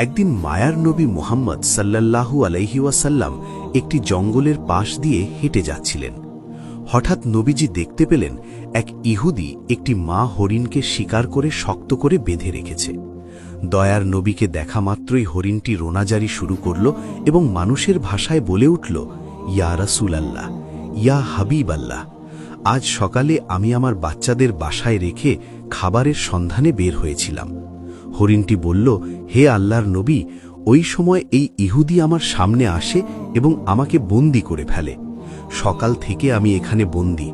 একদিন মায়ার নবী মুহাম্মদ সাল্লাল্লাহু আলাইহি ওয়াসাল্লাম একটি জঙ্গলের পাশ দিয়ে হেঁটে যাচ্ছিলেন। হঠাৎ নবীজি দেখতে পেলেন এক ইহুদি একটি মা হরিণকে শিকার করে শক্ত করে বেঁধে রেখেছে। দয়ার নবীকে দেখা মাত্রই হরিণটি রোনাজারি শুরু করল এবং মানুষের ভাষায় বলে উঠল, ইয়া রাসূলাল্লাহ, ইয়া হাবিব আল্লাহ, আজ সকালে আমি আমার বাচ্চাদের বাসায় রেখে খাবারের সন্ধানে বের হয়েছিলাম। হরিণটি বলল, হে আল্লাহর নবী, ওই সময় এই ইহুদি আমার সামনে আসে এবং আমাকে বন্দী করে ফেলে। সকাল থেকে আমি এখানে বন্দী।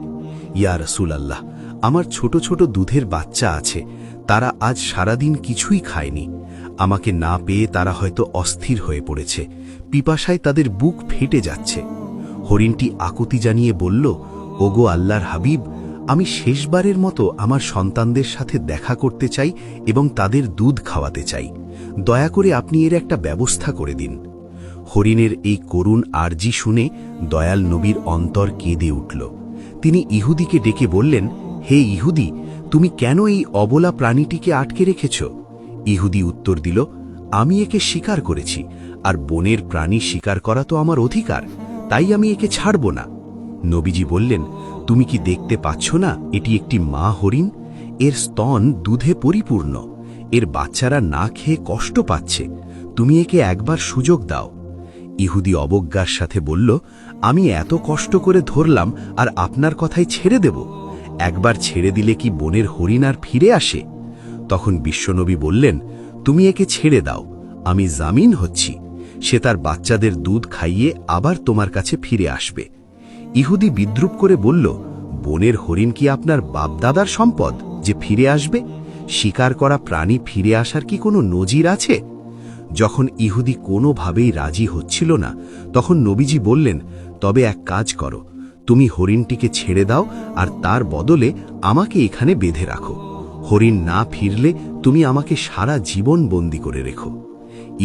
ইয়া রাসূলাল্লাহ, আমার ছোট ছোট দুধের বাচ্চা আছে, তারা আজ সারাদিন কিছুই খায়নি। আমাকে না পেয়ে তারা হয়তো অস্থির হয়ে পড়েছে, পিপাসায় তাদের বুক ফেটে যাচ্ছে। হরিণটি আকুতি জানিয়ে বলল, ওগো আল্লাহর হাবিব, আমি শেষবারের মতো আমার সন্তানদের সাথে দেখা করতে চাই এবং তাদের দুধ খাওয়াতে চাই। দয়া করে আপনি এর একটা ব্যবস্থা করে দিন। হরিণের এই করুণ আর্জি শুনে দয়াল নবীর অন্তর কেঁদে উঠল। তিনি ইহুদিকে ডেকে বললেন, হে ইহুদি, তুমি কেন এই অবলা প্রাণীটিকে আটকে রেখেছ? ইহুদি উত্তর দিল, আমি একে শিকার করেছি, আর বনের প্রাণী শিকার করা তো আমার অধিকার, তাই আমি একে ছাড়ব না। নবীজি বললেন, তুমি কি দেখতে পাচ্ছ না এটি একটি মা হরিণ? এর স্তন দুধে পরিপূর্ণ, এর বাচ্চারা না খেয়ে কষ্ট পাচ্ছে, তুমি একে একবার সুযোগ দাও। ইহুদি অবজ্ঞার সাথে বলল, আমি এত কষ্ট করে ধরলাম আর আপনার কথাই ছেড়ে দেব? একবার ছেড়ে দিলে কি বনের হরিণ আর ফিরে আসে? তখন বিশ্বনবী বললেন, তুমি একে ছেড়ে দাও, আমি জামিন হচ্ছি, সে তার বাচ্চাদের দুধ খাইয়ে আবার তোমার কাছে ফিরে আসবে। ইহুদি বিদ্রুপ করে বলল, বনের হরিণ কি আপনার বাপদাদার সম্পদ যে ফিরে আসবে? শিকার করা প্রাণী ফিরে আসার কি কোনো নজির আছে? যখন ইহুদি কোনোভাবেই রাজি হচ্ছিল না, তখন নবীজি বললেন, তবে এক কাজ করো, তুমি হরিণটিকে ছেড়ে দাও আর তার বদলে আমাকে এখানে বেঁধে রাখো। হরিণ না ফিরলে তুমি আমাকে সারা জীবন বন্দী করে রেখো।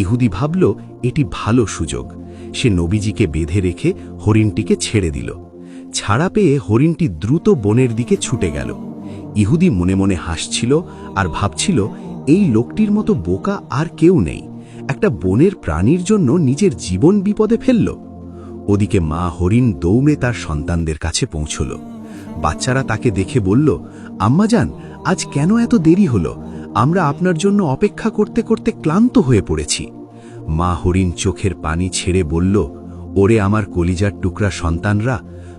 ইহুদি ভাবল এটি ভালো সুযোগ। সে নবীজিকে বেঁধে রেখে হরিণটিকে ছেড়ে দিল। ছাড়া পেয়ে হরিণটি দ্রুত বনের দিকে ছুটে গেল। ইহুদি মনে মনে হাসছিল আর ভাবছিল, এই লোকটির মতো বোকা আর কেউ নেই, একটা বনের প্রাণীর জন্য নিজের জীবন বিপদে ফেলল। ওদিকে মা হরিণ দৌড়ে তার সন্তানদের কাছে পৌঁছল। বাচ্চারা তাকে দেখে বলল, আম্মাজান, আজ কেন এত দেরি হলো? আমরা আপনার জন্য অপেক্ষা করতে করতে ক্লান্ত হয়ে পড়েছি। মা হরিণ চোখের পানি ছেড়ে বলল, ওরে আমার কলিজার টুকরা সন্তানরা,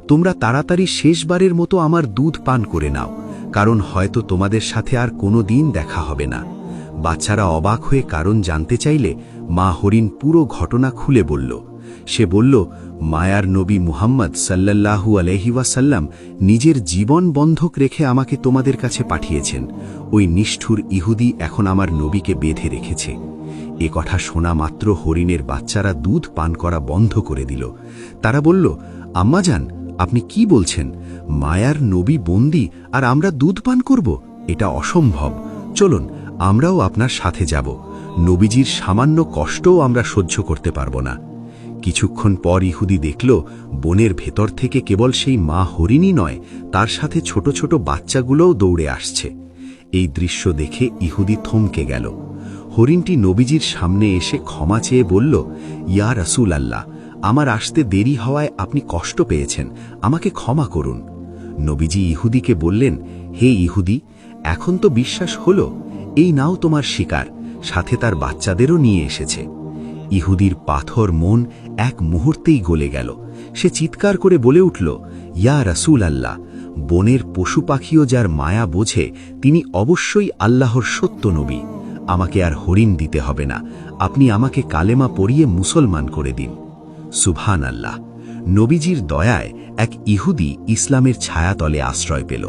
তোমরা তাড়াতাড়ি শেষবারের মতো আমার দুধ পান করে নাও, কারণ হয়তো তোমাদের সাথে আর কোনো দিন দেখা হবে না। বাচ্চারা অবাক হয়ে কারণ জানতে চাইলে মা হরিণ পুরো ঘটনা খুলে বলল। সে বলল, মায়ার নবী মুহাম্মদ সাল্লাল্লাহু আলাইহি ওয়াসাল্লাম নিজের জীবন বন্ধক রেখে আমাকে তোমাদের কাছে পাঠিয়েছেন। ওই নিষ্ঠুর ইহুদি এখন আমার নবীকে বেঁধে রেখেছে। এ কথা শোনা মাত্র হরিণের বাচ্চারা দুধ পান করা বন্ধ করে দিল। তারা বলল, আম্মাজান, আপনি কি বলছেন? মায়ার নবী বন্দী আর আমরা দুধ পান করব? এটা অসম্ভব। চলুন, আমরাও আপনার সাথে যাব। নবীজির সামান্য কষ্টও আমরা সহ্য করতে পারব না। কিছুক্ষণ পর ইহুদি দেখল, বনের ভেতর থেকে কেবল সেই মা হরিণই নয়, তার সাথে ছোট ছোট বাচ্চাগুলোও দৌড়ে আসছে। এই দৃশ্য দেখে ইহুদি থমকে গেল। হরিণটি নবীজির সামনে এসে ক্ষমা চেয়ে বলল, ইয়া রাসূলাল্লাহ, আমার আসতে দেরি হওয়ায় আপনি কষ্ট পেয়েছেন, আমাকে ক্ষমা করুন। নবীজি ইহুদিকে বললেন, হে ইহুদি, এখন তো বিশ্বাস হলো, এই নাও তোমার শিকার, সাথে তার বাচ্চাদেরও নিয়ে এসেছে। ইহুদির পাথর মন এক মুহূর্তেই গলে গেল। সে চিৎকার করে বলে উঠল, ইয়া রাসূলাল্লাহ, বনের পশু পাখিও যার মায়া বোঝে, তিনি অবশ্যই আল্লাহর সত্য নবী। আমাকে আর হরিণ দিতে হবে না, আপনি আমাকে কালেমা পড়িয়ে মুসলমান করে দিন। সুবহানাল্লাহ। নবীজির দয়ায় এক ইহুদি ইসলামের ছায়াতলে আশ্রয় পেল।